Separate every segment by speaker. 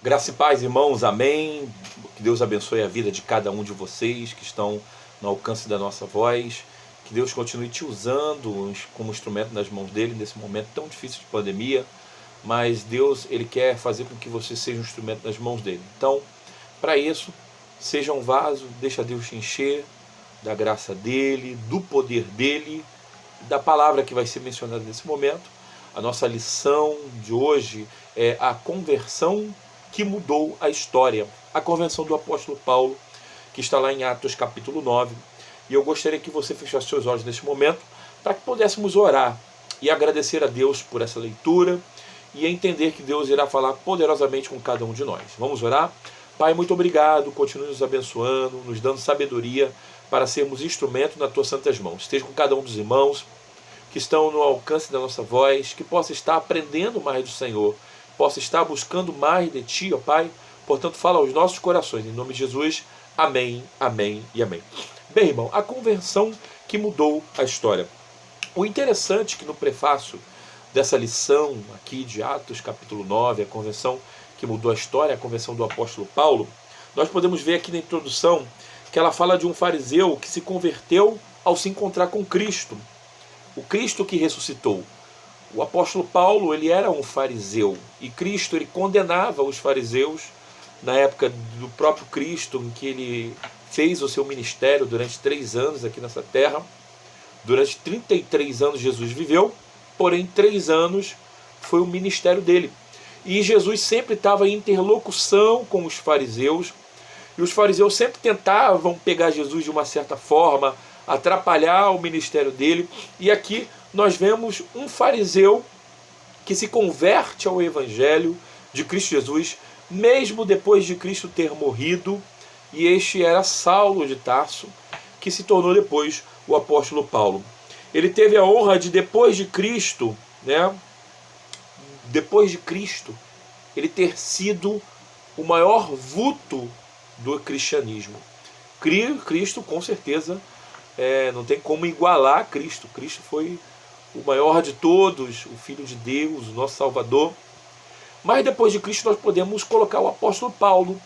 Speaker 1: Graça e paz, irmãos, amém. Que Deus abençoe a vida de cada um de vocês que estão no alcance da nossa voz. Que Deus continue te usando como instrumento nas mãos dele nesse momento tão difícil de pandemia. Mas Deus, ele quer fazer com que você seja um instrumento nas mãos dele. Então, para isso, seja um vaso, deixa Deus te encher da graça dele, do poder dele, da palavra que vai ser mencionada nesse momento. A nossa lição de hoje é a conversão que mudou a história. A conversão do apóstolo Paulo, que está lá em Atos capítulo 9. E eu gostaria que você fechasse seus olhos neste momento para que pudéssemos orar e agradecer a Deus por essa leitura e entender que Deus irá falar poderosamente com cada um de nós. Vamos orar? Pai, muito obrigado, continue nos abençoando, nos dando sabedoria para sermos instrumento nas tuas santas mãos. Esteja com cada um dos irmãos que estão no alcance da nossa voz, que possa estar aprendendo mais do Senhor, possa estar buscando mais de Ti, ó Pai. Portanto, fala aos nossos corações, em nome de Jesus. Amém, amém e amém. Bem, irmão, a conversão que mudou a história. O interessante é que no prefácio dessa lição aqui de Atos, capítulo 9, a conversão que mudou a história, a conversão do apóstolo Paulo, nós podemos ver aqui na introdução que ela fala de um fariseu que se converteu ao se encontrar com Cristo. O Cristo que ressuscitou. O apóstolo Paulo, ele era um fariseu, e Cristo, ele condenava os fariseus na época do próprio Cristo, em que ele fez o seu ministério durante 3 anos aqui nessa terra. Durante 33 anos Jesus viveu, porém 3 anos foi o ministério dele. E Jesus sempre estava em interlocução com os fariseus, e os fariseus sempre tentavam pegar Jesus de uma certa forma, atrapalhar o ministério dele. E aqui nós vemos um fariseu que se converte ao evangelho de Cristo Jesus, mesmo depois de Cristo ter morrido, e este era Saulo de Tarso, que se tornou depois o apóstolo Paulo. Ele teve a honra de, depois de Cristo, ele ter sido o maior vulto do cristianismo. Cristo, com certeza, não tem como igualar Cristo. Cristo foi o maior de todos, o Filho de Deus, o nosso Salvador. Mas depois de Cristo nós podemos colocar o apóstolo Paulo.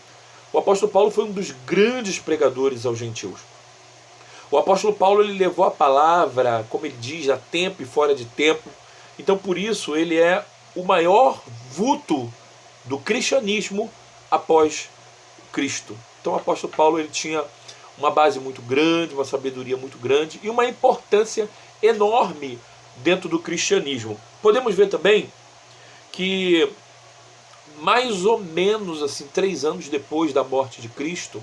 Speaker 1: O apóstolo Paulo foi um dos grandes pregadores aos gentios. O apóstolo Paulo, ele levou a palavra, como ele diz, a tempo e fora de tempo. Então por isso ele é o maior vulto do cristianismo após Cristo. Então o apóstolo Paulo, ele tinha uma base muito grande, uma sabedoria muito grande e uma importância enorme dentro do cristianismo. Podemos ver também que mais ou menos assim 3 anos depois da morte de Cristo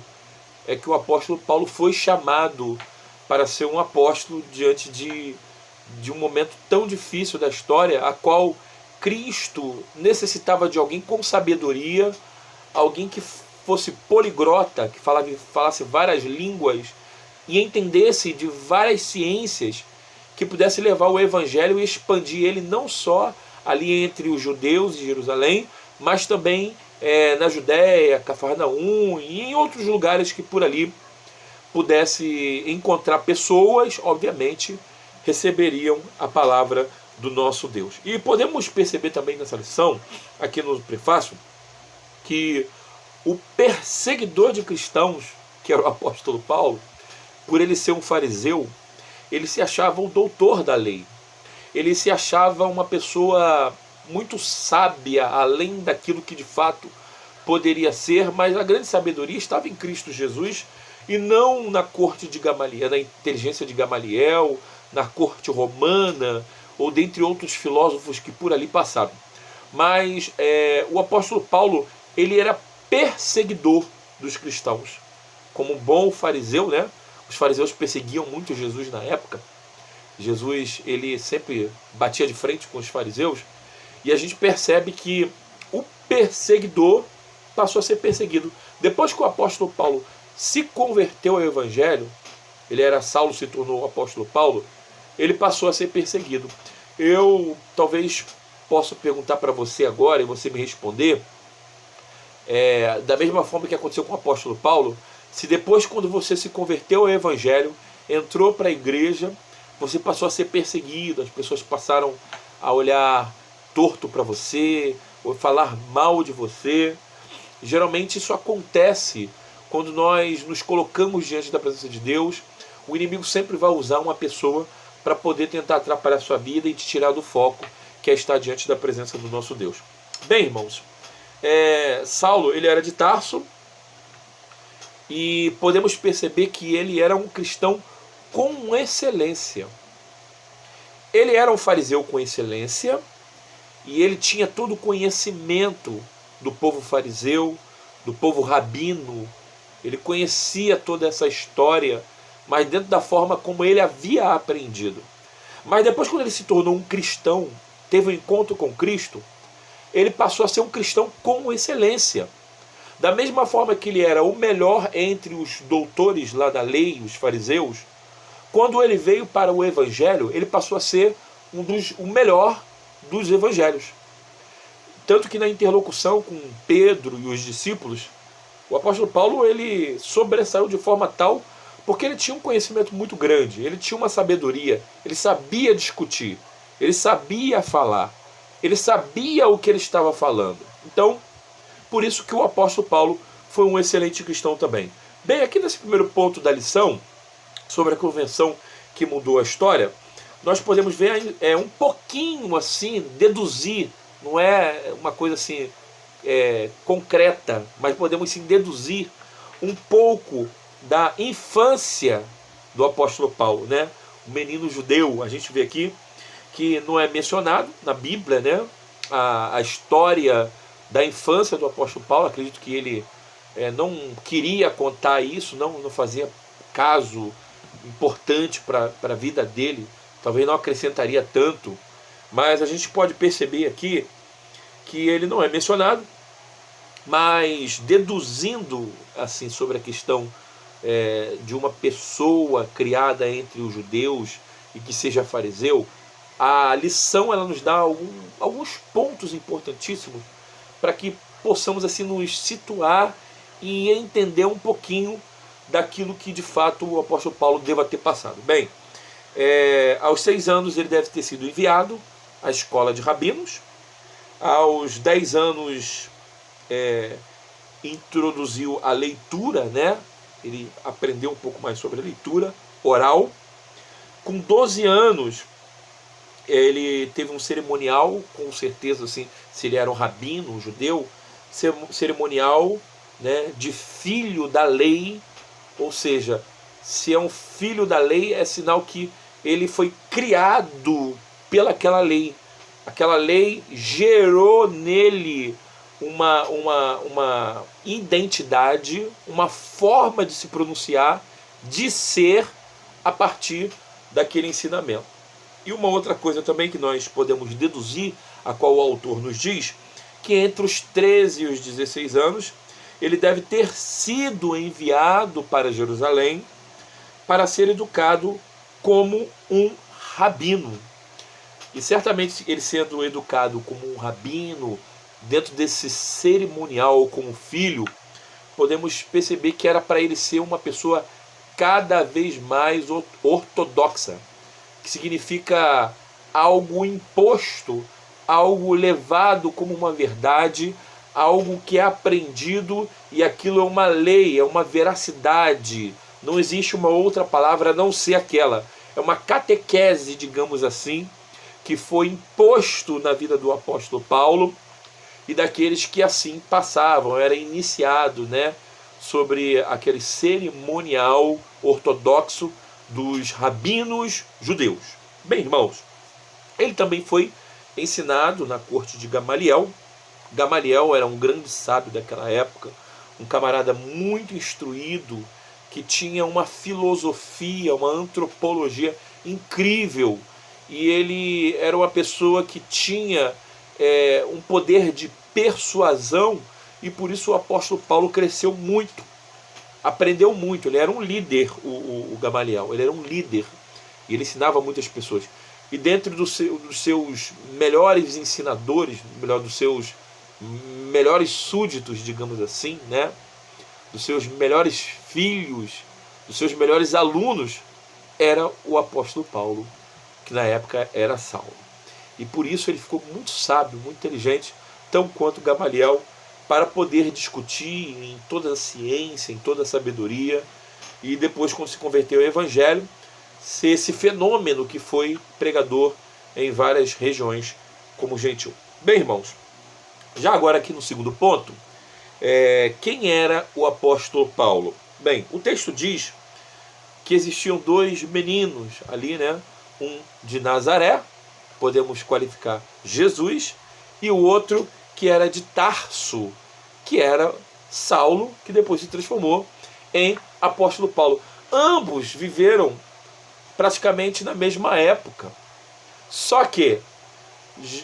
Speaker 1: é que o apóstolo Paulo foi chamado para ser um apóstolo diante de um momento tão difícil da história, a qual Cristo necessitava de alguém com sabedoria, alguém que fosse poliglota, que falasse várias línguas e entendesse de várias ciências, que pudesse levar o evangelho e expandir ele não só ali entre os judeus de Jerusalém, mas também na Judéia, Cafarnaum e em outros lugares que por ali pudesse encontrar pessoas, obviamente, receberiam a palavra do nosso Deus. E podemos perceber também nessa lição, aqui no prefácio, que o perseguidor de cristãos, que era o apóstolo Paulo, por ele ser um fariseu, ele se achava o doutor da lei. Ele se achava uma pessoa muito sábia, além daquilo que de fato poderia ser, mas a grande sabedoria estava em Cristo Jesus e não na corte de Gamaliel, na inteligência de Gamaliel, na corte romana ou dentre outros filósofos que por ali passaram. Mas o apóstolo Paulo, ele era perseguidor dos cristãos. Como um bom fariseu, os fariseus perseguiam muito Jesus na época. Jesus, ele sempre batia de frente com os fariseus. E a gente percebe que o perseguidor passou a ser perseguido. Depois que o apóstolo Paulo se converteu ao evangelho, ele era Saulo, se tornou o apóstolo Paulo, ele passou a ser perseguido. Eu talvez possa perguntar para você agora e você me responder, da mesma forma que aconteceu com o apóstolo Paulo, se depois, quando você se converteu ao evangelho, entrou para a igreja, você passou a ser perseguido, as pessoas passaram a olhar torto para você, ou falar mal de você. Geralmente isso acontece quando nós nos colocamos diante da presença de Deus. O inimigo sempre vai usar uma pessoa para poder tentar atrapalhar a sua vida e te tirar do foco, que é estar diante da presença do nosso Deus. Bem, irmãos, Saulo, ele era de Tarso, e podemos perceber que ele era um cristão com excelência. Ele era um fariseu com excelência, e ele tinha todo o conhecimento do povo fariseu, do povo rabino. Ele conhecia toda essa história, mas dentro da forma como ele havia aprendido. Mas depois, quando ele se tornou um cristão, teve um encontro com Cristo, ele passou a ser um cristão com excelência. Da mesma forma que ele era o melhor entre os doutores lá da lei, os fariseus, quando ele veio para o evangelho, ele passou a ser o melhor dos evangelhos. Tanto que na interlocução com Pedro e os discípulos, o apóstolo Paulo, ele sobressaiu de forma tal, porque ele tinha um conhecimento muito grande, ele tinha uma sabedoria, ele sabia discutir, ele sabia falar, ele sabia o que ele estava falando. Então, por isso que o apóstolo Paulo foi um excelente cristão também. Bem, aqui nesse primeiro ponto da lição, sobre a convenção que mudou a história, nós podemos ver um pouquinho assim, deduzir, não é uma coisa assim concreta, mas podemos sim deduzir um pouco da infância do apóstolo Paulo, né? O menino judeu, a gente vê aqui que não é mencionado na Bíblia, né? A história da infância do apóstolo Paulo, acredito que ele não queria contar isso, não fazia caso importante para a vida dele, talvez não acrescentaria tanto, mas a gente pode perceber aqui que ele não é mencionado, mas deduzindo assim sobre a questão de uma pessoa criada entre os judeus e que seja fariseu, a lição ela nos dá alguns pontos importantíssimos para que possamos assim nos situar e entender um pouquinho daquilo que de fato o apóstolo Paulo deva ter passado. Bem, aos 6 anos ele deve ter sido enviado à escola de rabinos. Aos 10 anos introduziu a leitura, né? Ele aprendeu um pouco mais sobre a leitura oral. Com 12 anos ele teve um cerimonial, com certeza, assim, se ele era um rabino, um judeu, cerimonial, né, de filho da lei, ou seja, se é um filho da lei, é sinal que ele foi criado pelaquela lei. Aquela lei gerou nele uma identidade, uma forma de se pronunciar, de ser, a partir daquele ensinamento. E uma outra coisa também que nós podemos deduzir, a qual o autor nos diz, que entre os 13 e os 16 anos, ele deve ter sido enviado para Jerusalém para ser educado como um rabino. E certamente ele sendo educado como um rabino, dentro desse cerimonial como filho, podemos perceber que era para ele ser uma pessoa cada vez mais ortodoxa, que significa algo imposto, algo levado como uma verdade, algo que é aprendido, e aquilo é uma lei, é uma veracidade. Não existe uma outra palavra a não ser aquela. É uma catequese, digamos assim, que foi imposto na vida do apóstolo Paulo e daqueles que assim passavam, era iniciado, né, sobre aquele cerimonial ortodoxo dos rabinos judeus. Bem, irmãos, ele também foi ensinado na corte de Gamaliel. Gamaliel era um grande sábio daquela época, um camarada muito instruído, que tinha uma filosofia, uma antropologia incrível, e ele era uma pessoa que tinha um poder de persuasão, e por isso o apóstolo Paulo cresceu muito, aprendeu muito. Ele era um líder, o Gamaliel, ele era um líder, e ele ensinava muitas pessoas. E dentro dos seus melhores ensinadores, dos seus melhores súditos, digamos assim, né, dos seus melhores filhos, dos seus melhores alunos, era o apóstolo Paulo, que na época era Saulo. E por isso ele ficou muito sábio, muito inteligente, tão quanto Gamaliel, para poder discutir em toda a ciência, em toda a sabedoria, e depois, quando se converteu ao Evangelho, ser esse fenômeno que foi pregador em várias regiões como gentil. Bem, irmãos, já agora aqui no segundo ponto, quem era o apóstolo Paulo? Bem, o texto diz que existiam dois meninos ali, né? Um de Nazaré, podemos qualificar Jesus, e o outro que era de Tarso, que era Saulo, que depois se transformou em apóstolo Paulo. Ambos viveram praticamente na mesma época, só que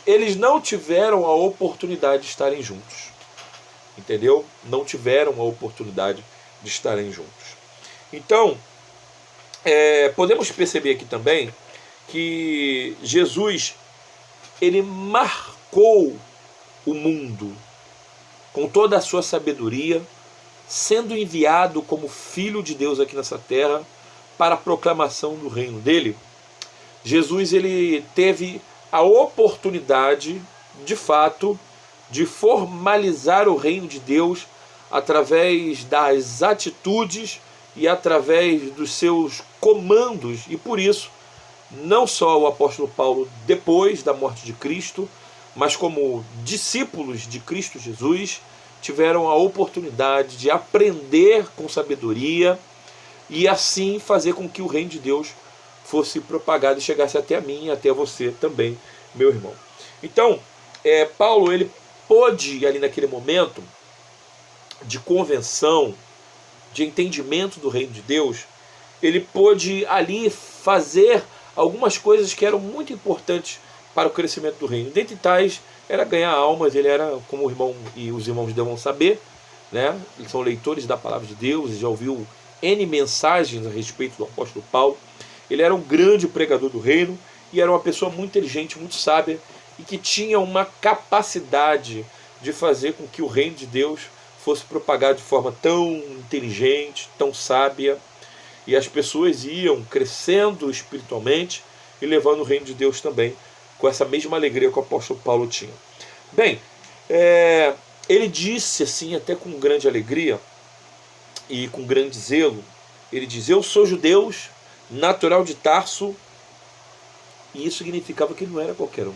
Speaker 1: eles não tiveram a oportunidade de estarem juntos, entendeu? Não tiveram a oportunidade de estarem juntos. Então, podemos perceber aqui também que Jesus, ele marcou o mundo com toda a sua sabedoria, sendo enviado como Filho de Deus aqui nessa terra para a proclamação do reino dele. Jesus, ele teve a oportunidade, de fato, de formalizar o reino de Deus através das atitudes e através dos seus comandos, e por isso, não só o apóstolo Paulo, depois da morte de Cristo, mas como discípulos de Cristo Jesus, tiveram a oportunidade de aprender com sabedoria e assim fazer com que o reino de Deus fosse propagado e chegasse até a mim e até você também, meu irmão. Então, Paulo, ele pôde, ali naquele momento de convenção, de entendimento do reino de Deus, ele pôde ali fazer algumas coisas que eram muito importantes para o crescimento do reino. Dentre tais, era ganhar almas. Ele era, como o irmão e os irmãos devam saber, né? Eles são leitores da palavra de Deus, e já ouviu N mensagens a respeito do apóstolo Paulo. Ele era um grande pregador do reino, e era uma pessoa muito inteligente, muito sábia, e que tinha uma capacidade de fazer com que o reino de Deus fosse propagado de forma tão inteligente, tão sábia, e as pessoas iam crescendo espiritualmente e levando o reino de Deus também, com essa mesma alegria que o apóstolo Paulo tinha. Bem, ele disse assim, até com grande alegria e com grande zelo, ele diz: eu sou judeu, natural de Tarso. E isso significava que ele não era qualquer um,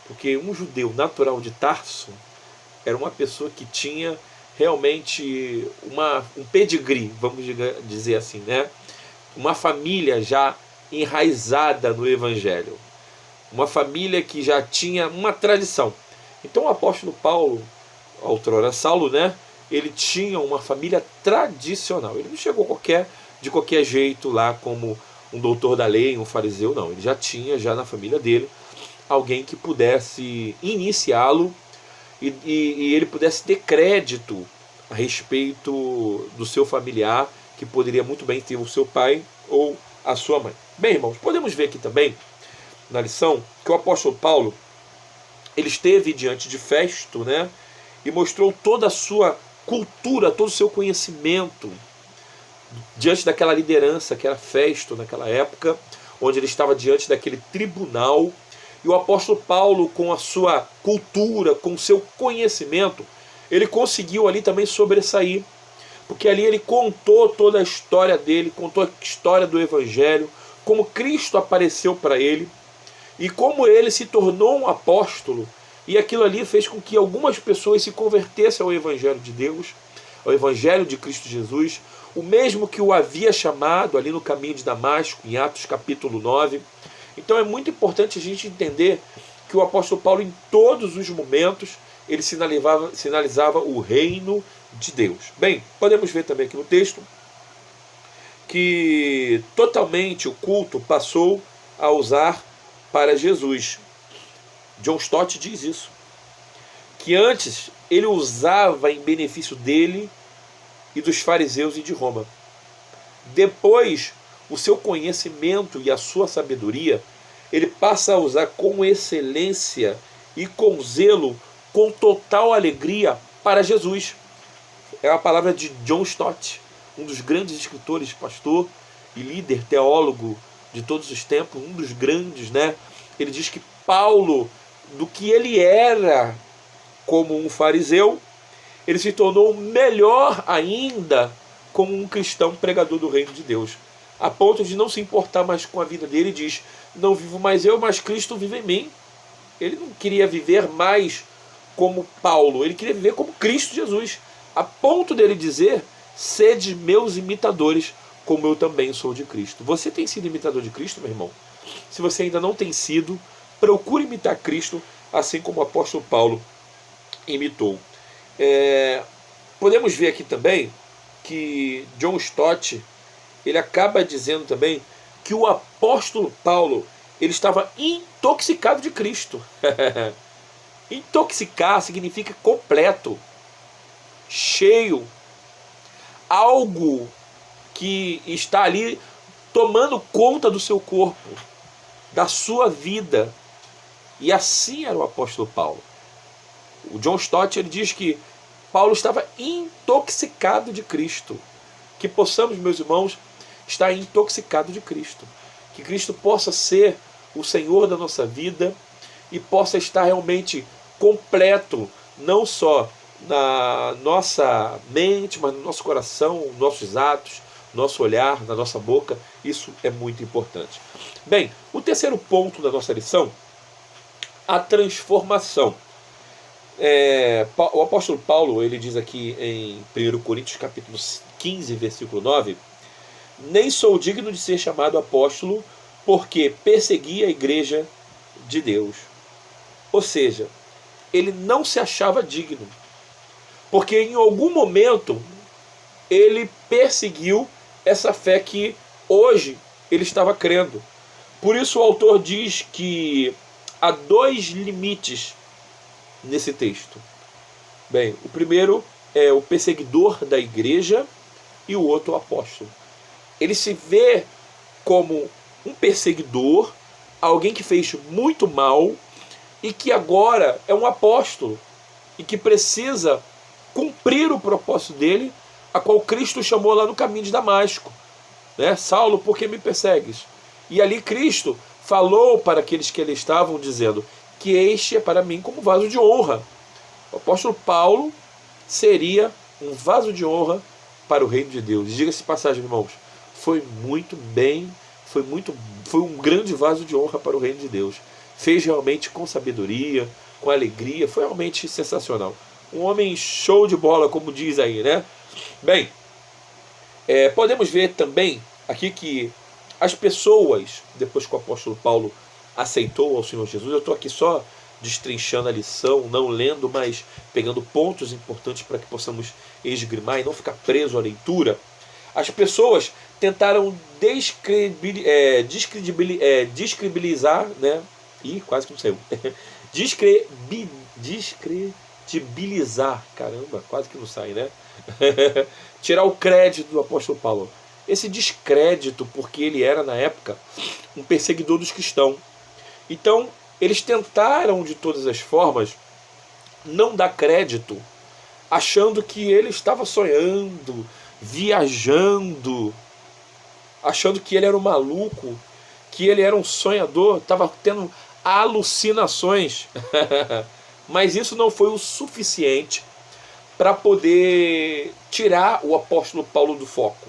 Speaker 1: porque um judeu natural de Tarso era uma pessoa que tinha realmente um pedigree, vamos dizer assim, né? Uma família já enraizada no Evangelho, uma família que já tinha uma tradição. Então o apóstolo Paulo, outrora Saulo, né? Ele tinha uma família tradicional. Ele não chegou de qualquer jeito lá como um doutor da lei, um fariseu, não. Ele já tinha, já na família dele, alguém que pudesse iniciá-lo e ele pudesse ter crédito a respeito do seu familiar, que poderia muito bem ter o seu pai ou a sua mãe. Bem, irmãos, podemos ver aqui também, na lição, que o apóstolo Paulo, ele esteve diante de Festo, né, e mostrou toda a sua cultura, todo o seu conhecimento, diante daquela liderança que era Festo naquela época, onde ele estava diante daquele tribunal. E o apóstolo Paulo, com a sua cultura, com o seu conhecimento, ele conseguiu ali também sobressair, porque ali ele contou toda a história dele, contou a história do Evangelho, como Cristo apareceu para ele, e como ele se tornou um apóstolo, e aquilo ali fez com que algumas pessoas se convertessem ao Evangelho de Deus, ao Evangelho de Cristo Jesus, o mesmo que o havia chamado ali no caminho de Damasco, em Atos capítulo 9. Então é muito importante a gente entender que o apóstolo Paulo, em todos os momentos, ele sinalizava o reino de Deus. Bem, podemos ver também aqui no texto que totalmente o culto passou a usar para Jesus. John Stott diz isso, que antes ele usava em benefício dele e dos fariseus e de Roma. Depois, o seu conhecimento e a sua sabedoria, ele passa a usar com excelência e com zelo, com total alegria para Jesus. É a palavra de John Stott, um dos grandes escritores, pastor e líder, teólogo de todos os tempos, um dos grandes, né? Ele diz que Paulo, do que ele era como um fariseu, ele se tornou melhor ainda como um cristão pregador do reino de Deus, a ponto de não se importar mais com a vida dele. Diz: não vivo mais eu, mas Cristo vive em mim. Ele não queria viver mais como Paulo, ele queria viver como Cristo Jesus, a ponto dele dizer: sede meus imitadores, como eu também sou de Cristo. Você tem sido imitador de Cristo, meu irmão? Se você ainda não tem sido, procure imitar Cristo, assim como o apóstolo Paulo imitou. Podemos ver aqui também que John Stott, ele acaba dizendo também que o apóstolo Paulo, ele estava intoxicado de Cristo. Intoxicar significa completo, cheio, algo que está ali tomando conta do seu corpo, da sua vida. E assim era o apóstolo Paulo. O John Stott, ele diz que Paulo estava intoxicado de Cristo. Que possamos, meus irmãos, estar intoxicado de Cristo. Que Cristo possa ser o Senhor da nossa vida e possa estar realmente completo, não só na nossa mente, mas no nosso coração, nossos atos, nosso olhar, na nossa boca. Isso é muito importante. Bem, o terceiro ponto da nossa lição, a transformação. O apóstolo Paulo, ele diz aqui em 1 Coríntios capítulo 15, versículo 9: nem sou digno de ser chamado apóstolo, porque persegui a igreja de Deus. Ou seja, ele não se achava digno, porque em algum momento ele perseguiu essa fé que hoje ele estava crendo. Por isso o autor diz que há dois limites nesse texto. Bem, o primeiro é o perseguidor da igreja e o outro o apóstolo. Ele se vê como um perseguidor, alguém que fez muito mal e que agora é um apóstolo e que precisa cumprir o propósito dele, a qual Cristo chamou lá no caminho de Damasco, né? Saulo, por que me persegues? E ali Cristo falou para aqueles que ali estavam, dizendo que este é para mim como vaso de honra. O apóstolo Paulo seria um vaso de honra para o reino de Deus. Diga-se passagem, irmãos, foi um grande vaso de honra para o reino de Deus. Fez realmente com sabedoria, com alegria, foi realmente sensacional. Um homem show de bola, como diz aí, né? Bem, podemos ver também aqui que as pessoas, depois que o apóstolo Paulo aceitou ao Senhor Jesus, eu estou aqui só destrinchando a lição, não lendo, mas pegando pontos importantes para que possamos esgrimar e não ficar preso à leitura. As pessoas tentaram descredibilizar, né? Ih, quase que não saiu. Descredibilizar, caramba, quase que não sai, né? Tirar o crédito do apóstolo Paulo. Esse descrédito, porque ele era, na época, um perseguidor dos cristãos. Então, eles tentaram, de todas as formas, não dar crédito, achando que ele estava sonhando, viajando, achando que ele era um maluco, que ele era um sonhador, estava tendo alucinações. Mas isso não foi o suficiente para poder tirar o apóstolo Paulo do foco.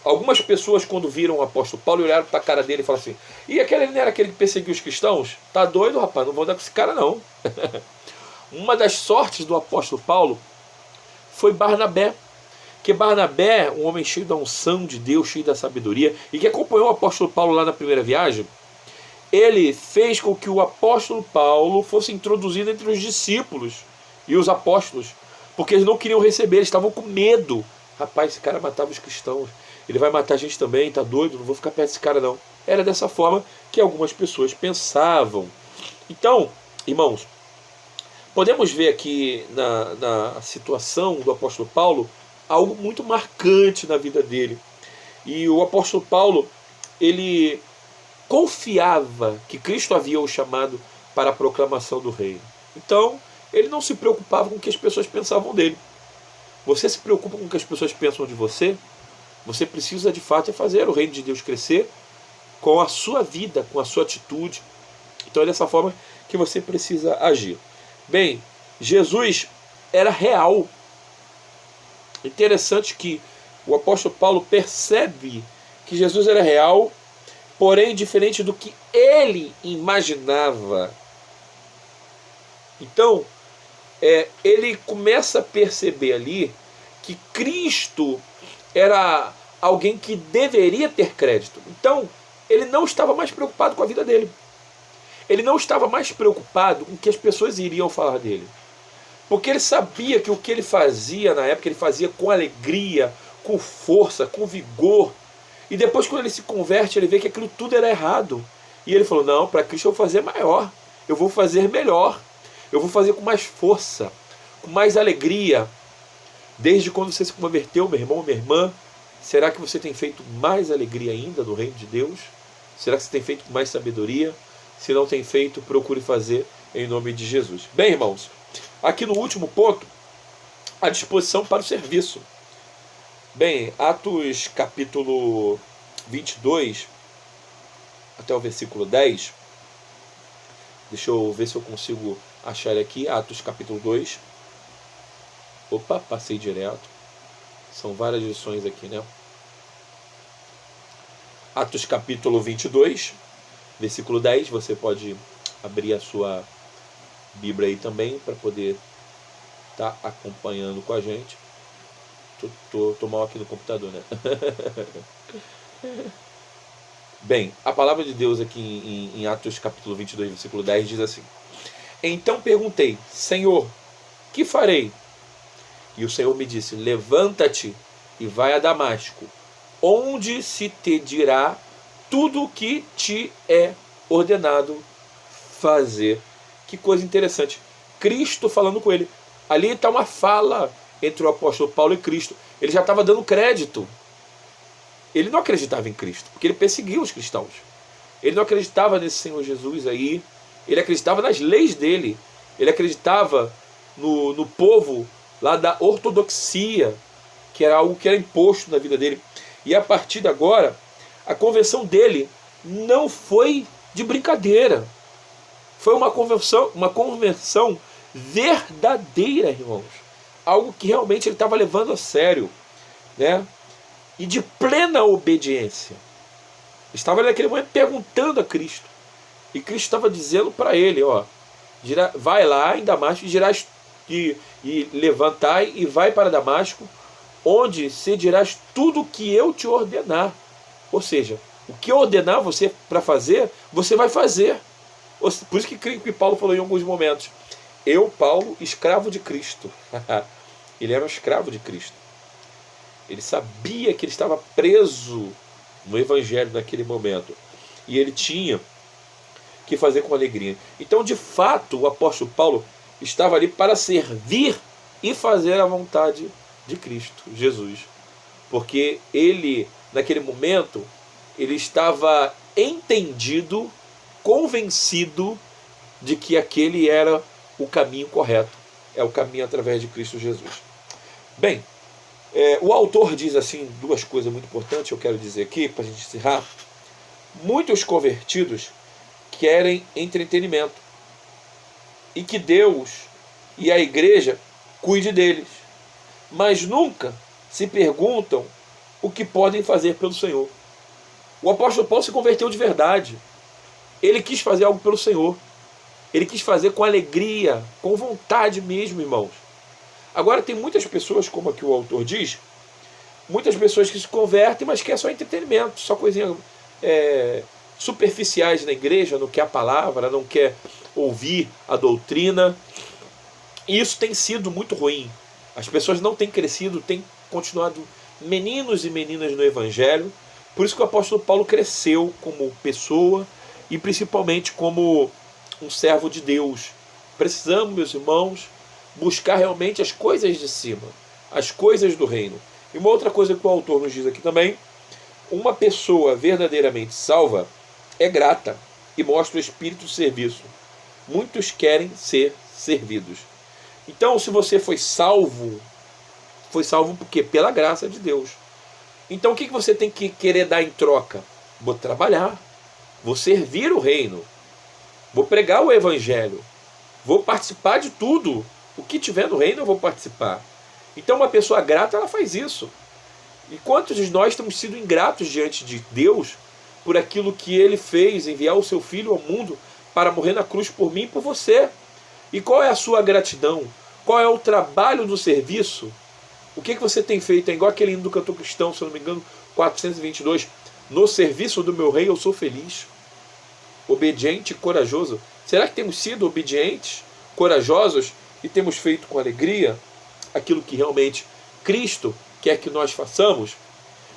Speaker 1: Algumas pessoas, quando viram o apóstolo Paulo, olharam para a cara dele e falaram assim: e aquele não era aquele que perseguiu os cristãos? Tá doido, rapaz? Não vou dar com esse cara, não. Uma das sortes do apóstolo Paulo foi Barnabé. Que Barnabé, um homem cheio da unção de Deus, cheio da sabedoria, e que acompanhou o apóstolo Paulo lá na primeira viagem, ele fez com que o apóstolo Paulo fosse introduzido entre os discípulos e os apóstolos, porque eles não queriam receber, eles estavam com medo. Rapaz, esse cara matava os cristãos, ele vai matar a gente também, tá doido? Não vou ficar perto desse cara, não. Era dessa forma que algumas pessoas pensavam. Então, irmãos, podemos ver aqui na situação do apóstolo Paulo algo muito marcante na vida dele. E o apóstolo Paulo, ele confiava que Cristo havia o chamado para a proclamação do reino. Então, ele não se preocupava com o que as pessoas pensavam dele. Você se preocupa com o que as pessoas pensam de você? Você precisa de fato fazer o reino de Deus crescer com a sua vida, com a sua atitude. Então é dessa forma que você precisa agir. Bem, Jesus era real. Interessante que o apóstolo Paulo percebe que Jesus era real, porém diferente do que ele imaginava. Então, ele começa a perceber ali que Cristo era alguém que deveria ter crédito. Então, ele não estava mais preocupado com a vida dele. Ele não estava mais preocupado com o que as pessoas iriam falar dele. Porque ele sabia que o que ele fazia na época, ele fazia com alegria, com força, com vigor. E depois, quando ele se converte, ele vê que aquilo tudo era errado. E ele falou, não, para Cristo eu vou fazer maior. Eu vou fazer melhor. Eu vou fazer com mais força, com mais alegria. Desde quando você se converteu, meu irmão, minha irmã, será que você tem feito mais alegria ainda no reino de Deus? Será que você tem feito com mais sabedoria? Se não tem feito, procure fazer em nome de Jesus. Bem, irmãos, aqui no último ponto, a disposição para o serviço. Bem, Atos capítulo 22, até o versículo 10. Deixa eu ver se eu consigo achar ele aqui. Atos capítulo 2. Opa, passei direto. São várias lições aqui, né? Atos capítulo 22, versículo 10. Você pode abrir a sua Bíblia aí também para poder estar acompanhando com a gente. Tô mal aqui no computador, né? Bem, a palavra de Deus aqui em Atos capítulo 22, versículo 10 diz assim: Então perguntei, Senhor, que farei? E o Senhor me disse, levanta-te e vai a Damasco, onde se te dirá tudo o que te é ordenado fazer. Que coisa interessante. Cristo falando com ele. Ali está uma fala entre o apóstolo Paulo e Cristo. Ele já estava dando crédito. Ele não acreditava em Cristo, porque ele perseguia os cristãos. Ele não acreditava nesse Senhor Jesus aí. Ele acreditava nas leis dele. Ele acreditava no povo lá da ortodoxia, que era algo que era imposto na vida dele. E a partir de agora, a conversão dele não foi de brincadeira. Foi uma conversão verdadeira, irmãos. Algo que realmente ele estava levando a sério, né? E de plena obediência. Estava naquele momento perguntando a Cristo. E Cristo estava dizendo para ele, ó, vai lá em Damasco e levantai e vai para Damasco, onde se dirás tudo o que eu te ordenar. Ou seja, o que eu ordenar você para fazer, você vai fazer. Por isso que Paulo falou em alguns momentos, eu, Paulo, escravo de Cristo. Ele era um escravo de Cristo. Ele sabia que ele estava preso no Evangelho naquele momento. E ele tinha que fazer com alegria. Então, de fato, o apóstolo Paulo estava ali para servir e fazer a vontade de Cristo, Jesus. Porque ele, naquele momento, ele estava entendido, convencido de que aquele era o caminho correto. É o caminho através de Cristo Jesus. Bem, o autor diz assim duas coisas muito importantes, eu quero dizer aqui, para a gente encerrar. Muitos convertidos querem entretenimento e que Deus e a igreja cuide deles, mas nunca se perguntam o que podem fazer pelo Senhor. O apóstolo Paulo se converteu de verdade. Ele quis fazer algo pelo Senhor. Ele quis fazer com alegria, com vontade mesmo, irmãos. Agora tem muitas pessoas, como aqui o autor diz, muitas pessoas que se convertem, mas querem só entretenimento, só coisinhas superficiais na igreja, não quer a palavra, não quer ouvir a doutrina. E isso tem sido muito ruim. As pessoas não têm crescido, têm continuado meninos e meninas no Evangelho. Por isso que o apóstolo Paulo cresceu como pessoa e principalmente como um servo de Deus. Precisamos, meus irmãos, buscar realmente as coisas de cima, as coisas do reino. E uma outra coisa que o autor nos diz aqui também, uma pessoa verdadeiramente salva é grata e mostra o espírito de serviço. Muitos querem ser servidos. Então, se você foi salvo por quê? Pela graça de Deus. Então, o que você tem que querer dar em troca? Vou trabalhar, vou servir o reino, vou pregar o evangelho, vou participar de tudo. O que tiver no reino eu vou participar. Então uma pessoa grata, ela faz isso. E quantos de nós temos sido ingratos diante de Deus por aquilo que Ele fez, enviar o seu Filho ao mundo para morrer na cruz por mim e por você? E qual é a sua gratidão? Qual é o trabalho do serviço? O que você tem feito? É igual aquele hino do cantor cristão, se eu não me engano, 422. No serviço do meu rei eu sou feliz, obediente e corajoso. Será que temos sido obedientes, corajosos e temos feito com alegria aquilo que realmente Cristo quer que nós façamos?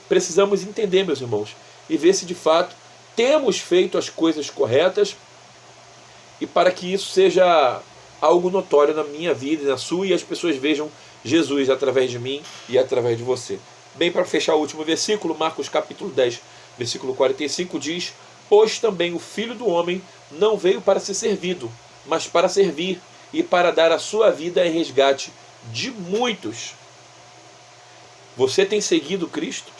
Speaker 1: Precisamos entender, meus irmãos, e ver se de fato temos feito as coisas corretas, e para que isso seja algo notório na minha vida e na sua, e as pessoas vejam Jesus através de mim e através de você. Bem, para fechar o último versículo, Marcos capítulo 10, versículo 45 diz: pois também o Filho do Homem não veio para ser servido, mas para servir e para dar a sua vida em resgate de muitos. Você tem seguido Cristo?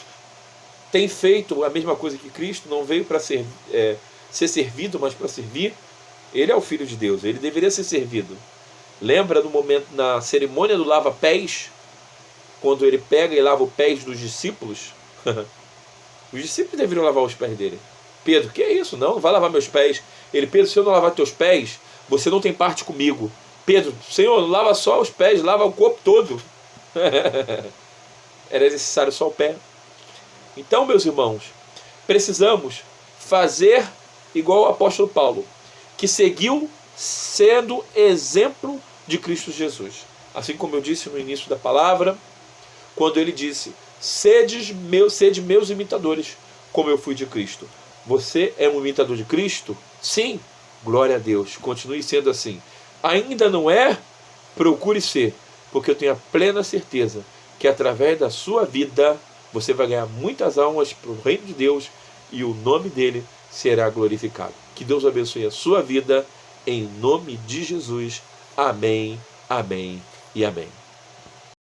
Speaker 1: Tem feito a mesma coisa que Cristo? Não veio para ser servido, mas para servir? Ele é o Filho de Deus, ele deveria ser servido. Lembra do momento na cerimônia do lava-pés, quando ele pega e lava os pés dos discípulos? Os discípulos deveriam lavar os pés dele. Pedro, que é isso? Não vai lavar meus pés. Ele, Pedro, se eu não lavar teus pés, você não tem parte comigo. Pedro, Senhor, não lava só os pés, lava o corpo todo. Era necessário só o pé. Então, meus irmãos, precisamos fazer igual o apóstolo Paulo, que seguiu sendo exemplo de Cristo Jesus. Assim como eu disse no início da palavra, quando ele disse: sede meus imitadores, como eu fui de Cristo. Você é um imitador de Cristo? Sim, glória a Deus, continue sendo assim. Ainda não é? Procure ser, porque eu tenho a plena certeza que através da sua vida você vai ganhar muitas almas para o reino de Deus e o nome dele será glorificado. Que Deus abençoe a sua vida, em nome de Jesus. Amém, amém e amém.